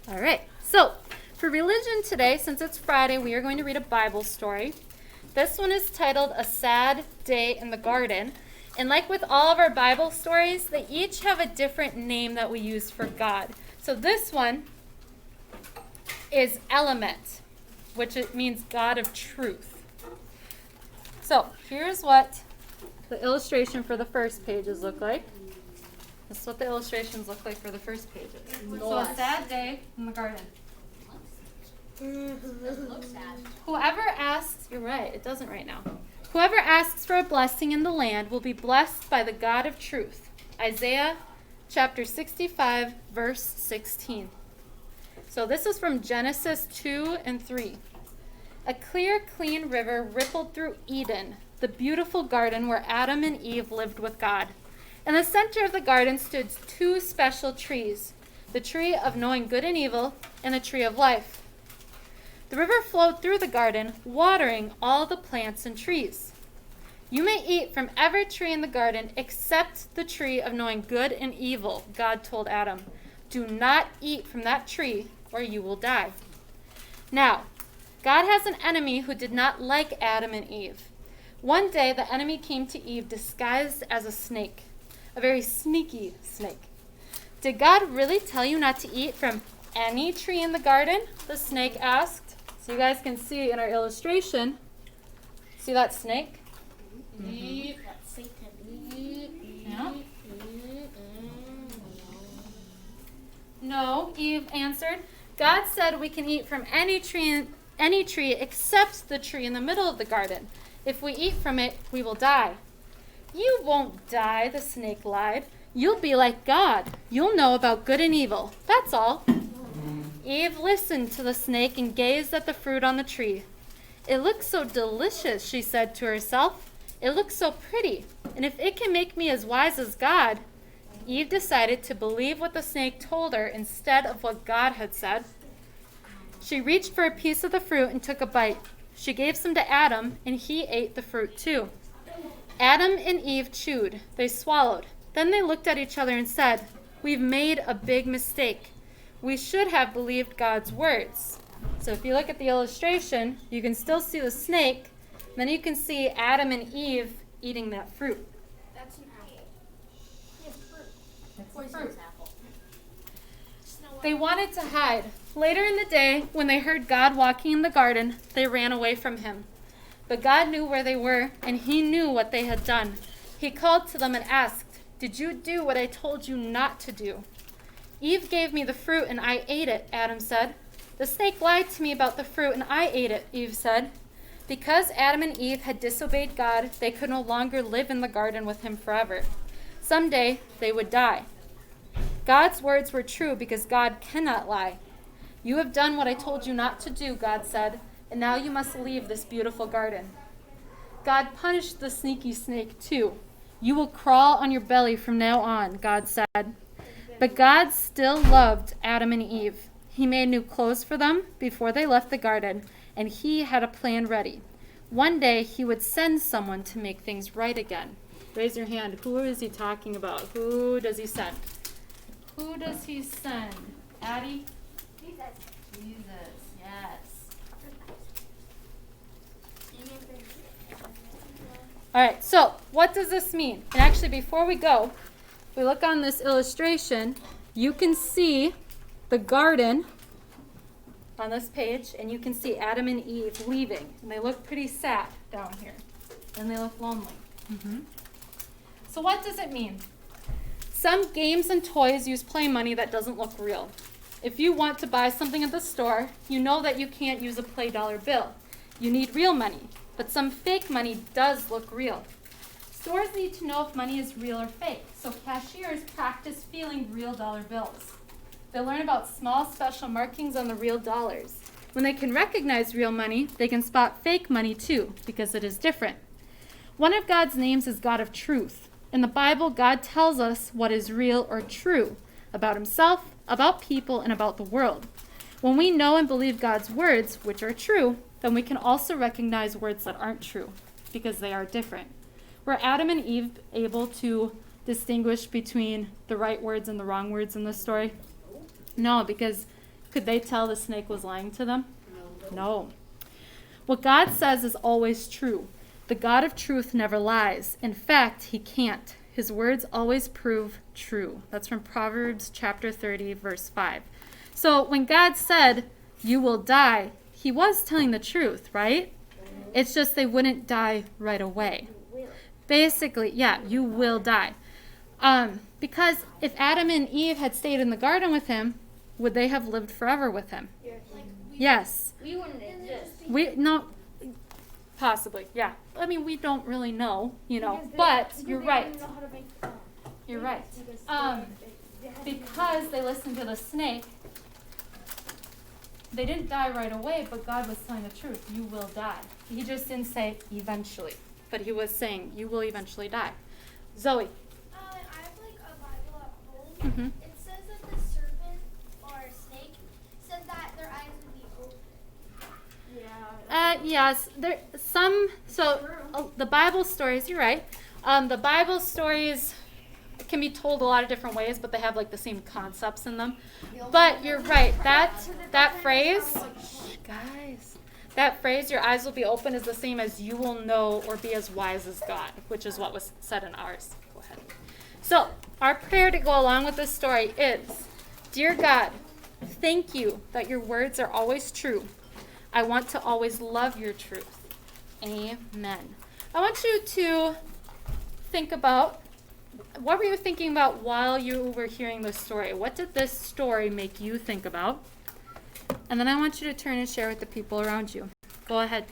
All right, so for religion today, since it's Friday, we are going to read a Bible story. This one is titled A Sad Day in the Garden. And like with all of our Bible stories, they each have a different name that we use for God. So this one is Element, which it means God of truth. So here's what the illustration for the first pages look like. This is what the illustrations look like for the first pages. So a sad day in the garden. Doesn't look sad. Whoever asks, you're right, it doesn't right now. Whoever asks for a blessing in the land will be blessed by the God of truth. Isaiah chapter 65, verse 16. So this is from Genesis 2 and 3. A clear, clean river rippled through Eden, the beautiful garden where Adam and Eve lived with God. In the center of the garden stood two special trees, the tree of knowing good and evil and the tree of life. The river flowed through the garden, watering all the plants and trees. You may eat from every tree in the garden except the tree of knowing good and evil, God told Adam. Do not eat from that tree or you will die. Now, God has an enemy who did not like Adam and Eve. One day, the enemy came to Eve disguised as a snake, a very sneaky snake. Did God really tell you not to eat from any tree in the garden? The snake asked. So you guys can see in our illustration, see that snake? Mm-hmm. That's Satan. Yeah. No, Eve answered. God said we can eat from any tree except the tree in the middle of the garden. If we eat from it, we will die. You won't die, the snake lied. You'll be like God. You'll know about good and evil. That's all. Eve listened to the snake and gazed at the fruit on the tree. It looks so delicious, she said to herself. It looks so pretty. And if it can make me as wise as God, Eve decided to believe what the snake told her instead of what God had said. She reached for a piece of the fruit and took a bite. She gave some to Adam, and he ate the fruit too. Adam and Eve chewed. They swallowed. Then they looked at each other and said, "We've made a big mistake. We should have believed God's words." So if you look at the illustration, you can still see the snake. Then you can see Adam and Eve eating that fruit. That's an apple. Yeah, fruit. It's a Poisonous fruit. apple. They wanted to hide. Later in the day, when they heard God walking in the garden, they ran away from him. But God knew where they were, and he knew what they had done. He called to them and asked, "Did you do what I told you not to do?" "Eve gave me the fruit, and I ate it," Adam said. "The snake lied to me about the fruit, and I ate it," Eve said. Because Adam and Eve had disobeyed God, they could no longer live in the garden with him forever. Someday, they would die. God's words were true because God cannot lie. "You have done what I told you not to do," God said, "and now you must leave this beautiful garden." God punished the sneaky snake too. "You will crawl on your belly from now on," God said. But God still loved Adam and Eve. He made new clothes for them before they left the garden, and he had a plan ready. One day he would send someone to make things right again. Raise your hand. Who is he talking about? Who does he send? Who does he send? Addie? Jesus, yes. All right, so what does this mean? And actually, before we go, if we look on this illustration, you can see the garden on this page, and you can see Adam and Eve leaving. And they look pretty sad down here, and they look lonely. So what does it mean? Some games and toys use play money that doesn't look real. If you want to buy something at the store, you know that you can't use a play dollar bill. You need real money, but some fake money does look real. Stores need to know if money is real or fake, so cashiers practice feeling real dollar bills. They learn about small special markings on the real dollars. When they can recognize real money, they can spot fake money too, because it is different. One of God's names is God of truth. In the Bible, God tells us what is real or true about himself, about people, and about the world. When we know and believe God's words, which are true, then we can also recognize words that aren't true, because they are different. Were Adam and Eve able to distinguish between the right words and the wrong words in this story? No, because Could they tell the snake was lying to them? No. What God says is always true. The God of truth never lies. In fact, he can't. His words always prove true. That's from Proverbs chapter 30, verse 5. So when God said, you will die, he was telling the truth, right? It's just they wouldn't die right away. Basically, yeah, you will die. Because if Adam and Eve had stayed in the garden with him, would they have lived forever with him? Yes. We wouldn't exist. No, possibly, yeah. I mean, we don't really know, but you're right. You're right. Because they listened to the snake, they didn't die right away, but God was telling the truth. You will die. He just didn't say eventually, but he was saying you will eventually die. Zoe. I have like a Bible at home. Mm-hmm. It says that the serpent or snake said that their eyes would be open. Yeah. Yes, the Bible stories, you're right. The Bible stories can be told a lot of different ways, but they have like the same concepts in them. But you're right. That phrase, guys, that phrase, your eyes will be open, is the same as you will know or be as wise as God, which is what was said in ours. Go ahead. So our prayer to go along with this story is, dear God, thank you that your words are always true. I want to always love your truth. Amen. I want you to think about, what were you thinking about while you were hearing this story? What did this story make you think about? And then I want you to turn and share with the people around you. Go ahead.